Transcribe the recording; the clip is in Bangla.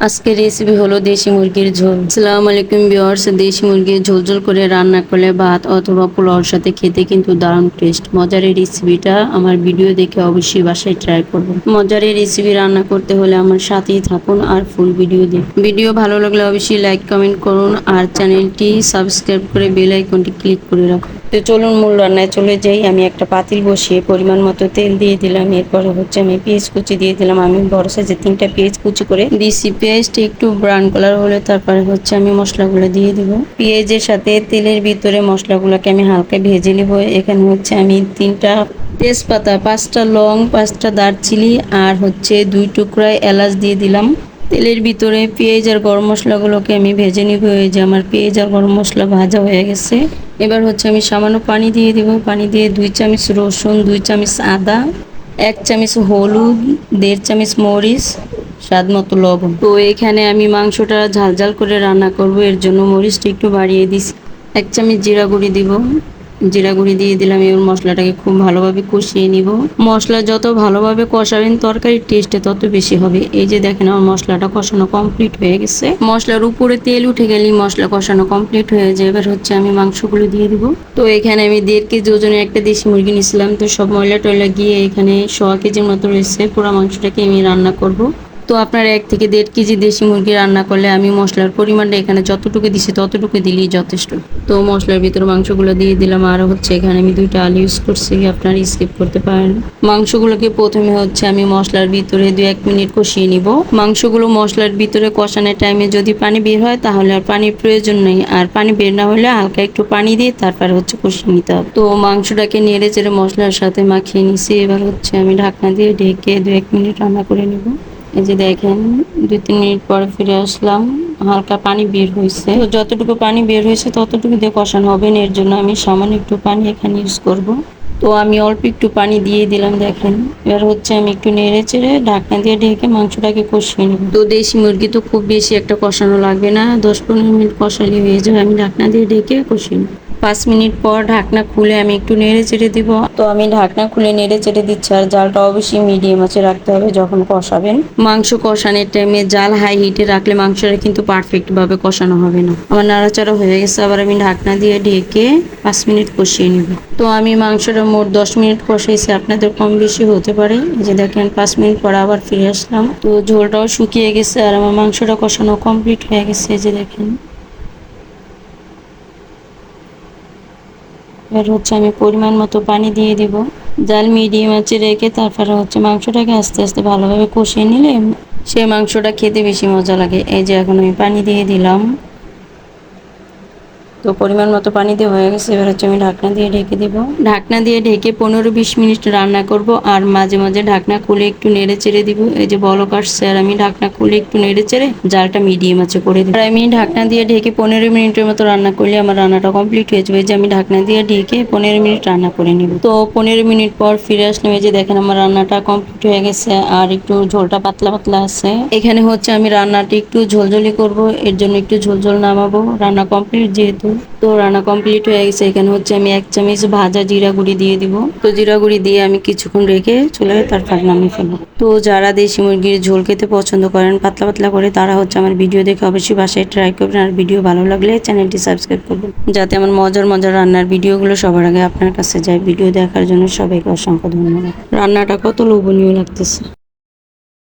আজকের রেসিপি হলো দেশি মুরগির ঝোল। আসসালামু আলাইকুম ভিউয়ার্স, দেশি মুরগির ঝোল ঝোল করে রান্না করলে ভাত অথবা পোলাওর সাথে খেতে কিন্তু দারুণ টেস্ট। মজার এই রেসিপিটা আমার ভিডিও দেখে অবশ্যই বাসায় ট্রাই করবেন। মজার এই রেসিপি রান্না করতে হলে আমার সাথেই থাকুন আর ফুল ভিডিও দেখুন। ভিডিও ভালো লাগলে অবশ্যই লাইক কমেন্ট করুন আর চ্যানেলটি সাবস্ক্রাইব করে বেল আইকনটি ক্লিক করে রাখুন। তো চলুন মূল রান্নায় চলে যাই। আমি একটা পাতিল বসিয়ে পরিমাণ মতো তেল দিয়ে দিলাম। এরপরে আমি পেঁয়াজ কুচি দিয়ে দিলাম। আমি বড় সাইজের 3টা পেঁয়াজ কুচি করে দিয়েছি। পেঁয়াজটা একটু ব্রাউন কালার হলে তারপরে আমি মশলাগুলো দিয়ে দিব। পেঁয়াজের সাথে তেলের ভিতরে মশলাগুলোকে আমি হালকা ভেজে নিব। এখানে আমি 3টা তেজপাতা, 5টা লং, 5টা দারচিনি আর 2 টুকরা এলাচ দিয়ে দিলাম। তেলের ভিতরে পেঁয়াজ আর গরম মশলাগুলোকে আমি ভেজে নিব। এই যে আমার পেঁয়াজ আর গরম মশলা ভাজা হয়ে গেছে। এবার আমি সামান্য পানি দিয়ে দিব। পানি দিয়ে 2 চামচ রসুন, 2 চামচ আদা, 1 চামচ হলুদ, 1.5 চামচ মরিচ, স্বাদ মতো লবণ। তো এখানে আমি মাংসটা ঝাল ঝাল করে রান্না করব, এর জন্য মরিচটা একটু বাড়িয়ে দিছি। 1 চামচ জিরা গুঁড়ি দিব। জিরা গুঁড়ি দিয়ে দিলাম। এবার মশলাটাকে খুব ভালোভাবে কষিয়ে নিব। মশলা যত ভালোভাবে কষাবেন তরকারির টেস্টে তত বেশি হবে। এই যে দেখেন আমার মশলাটা কষানো কমপ্লিট হয়ে গেছে। মশলার উপরে তেল উঠে গেলেই মশলা কষানো কমপ্লিট হয়ে যায়। এবার আমি মাংসগুলো দিয়ে দিব। তো এখানে আমি 1.5 কেজি ওজনের একটা দেশি মুরগি নিয়েছিলাম। তো সব ময়লা টয়লা গিয়ে এখানে 100 কেজির মতো রয়েছে। পুরো মাংসটাকে আমি রান্না করব। তো আপনার 1 থেকে 1.5 কেজি দেশি মুরগি রান্না করলে আমি মশলার পরিমাণটা এখানে যতটুকু দিছি ততটুকু দিলেই যথেষ্ট। তো মশলার ভিতরে মাংসগুলো দিয়ে দিলাম। আর এখানে আমি 2টা আলু ইউজ করছি, আপনারা স্কিপ করতে পারেন। মাংসগুলোকে প্রথমে আমি মশলার ভিতরে 2-1 মিনিট কষিয়ে নিব। মাংসগুলো মশলার ভিতরে কষানোর টাইমে যদি পানি বের হয় তাহলে আর পানির প্রয়োজন নেই, আর পানি বের না হলে হালকা একটু পানি দিয়ে তারপরে কষিয়ে নিতে হবে। তো মাংসটাকে নেড়ে চেড়ে মশলার সাথে মাখিয়ে নিছি। এবার আমি ঢাকনা দিয়ে ঢেকে 2-1 মিনিট রান্না করে নিব। এই যে দেখেন 2-3 মিনিট পরে ফিরে আসলাম। হালকা পানি বের হয়েছে। তো যতটুকু পানি বের হয়েছে ততটুকু দিয়ে কষানো হবে না, এর জন্য আমি সামান্য একটু পানি এখানে ইউজ করব। তো আমি অল্প একটু পানি দিয়ে দিলাম। দেখেন এবার আমি একটু নেড়ে চেড়ে ঢাকনা দিয়ে ঢেকে মাংসটাকে কষিয়ে নেব। তো দেশি মুরগি তো খুব বেশি একটা কষানো লাগবে না, 10-15 মিনিট কষালে হয়ে যাবে। আমি ঢাকনা দিয়ে ঢেকে কষিয়ে নেব। 5 মিনিট পর ঢাকনা খুলে আমি একটু নেড়ে চেড়ে দিব। তো আমি ঢাকনা খুলে নেড়ে চেড়ে দিচ্ছি। আর জালটা অবশ্যই মিডিয়াম আঁচে রাখতে হবে যখন কষাবেন। মাংস কষানোর টাইমে জাল হাই হিটে রাখলে মাংসটা কিন্তু পারফেক্ট ভাবে কষানো হবে না। আমার নাড়াচাড়া হয়ে গেছে। আবার আমি ঢাকনা দিয়ে ঢেকে 5 মিনিট কষিয়ে নিব। তো আমি মাংসটা মোট 10 মিনিট কষাইছি, আপনাদের কম বেশি হতে পারে। এই যে দেখেন 5 মিনিট পর আবার ফিরে আসলাম। তো ঝোলটাও শুকিয়ে গেছে আর আমার মাংসটা কষানো কমপ্লিট হয়ে গেছে। এই যে দেখেন এবার আমি পরিমাণ মতো পানি দিয়ে দিব। জাল মিডিয়াম আঁচে রেখে তারপরে মাংসটাকে আস্তে আস্তে ভালোভাবে কষিয়ে নিলে সেই মাংসটা খেতে বেশি মজা লাগে। এই যে এখন আমি পানি দিয়ে দিলাম। তো পরিমাণ মতো পানি দিয়ে হয়ে গেছে। এবার আমি ঢাকনা দিয়ে ঢেকে দিব। ঢাকনা দিয়ে ঢেকে 15-20 মিনিট রান্না করব আর মাঝে মাঝে ঢাকনা খুলে একটু নেড়ে চেড়ে দিব। এই যে বলক আসছে আর আমি ঢাকনা খুলে একটু নেড়ে চেড়ে জালটা মিডিয়াম আঁচে করে দিব। আর আমি ঢাকনা দিয়ে ঢেকে 15 মিনিটের মতো রান্না করলে আমার রান্নাটা কমপ্লিট হয়ে যাবে। এই যে আমি ঢাকনা দিয়ে ঢেকে 15 মিনিট রান্না করে নিব। তো 15 মিনিট পর ফিরে আসলাম। এই যে দেখেন আমার রান্নাটা কমপ্লিট হয়ে গেছে আর একটু ঝোলটা পাতলা পাতলা আছে। এখানে আমি রান্নাটা একটু ঝোলঝোলি করব, এর জন্য একটু ঝোলঝোল নামাবো। রান্না কমপ্লিট যেহেতু, তো রান্না কমপ্লিট হয়ে গেছে। এখানে আমি 1 চামচ ভাজা জিরা গুঁড়ি দিয়ে দিব। তো জিরা গুঁড়ি দিয়ে আমি কিছুক্ষণ রেখে চুলায় তারপর নামিয়ে ফেলবো। তো যারা দেশি মুরগির ঝোল খেতে পছন্দ করেন পাতলা পাতলা করে, তারা আমার ভিডিও দেখে অবশ্যই বাসায় ট্রাই করবেন। আর ভিডিও ভালো লাগলে চ্যানেলটি সাবস্ক্রাইব করবেন, যাতে আমার মজার মজার রান্নার ভিডিওগুলো সবার আগে আপনার কাছে যায়। ভিডিও দেখার জন্য সবাইকে অসংখ্য ধন্যবাদ। রান্নাটা কত লোভনীয় লাগতেছে।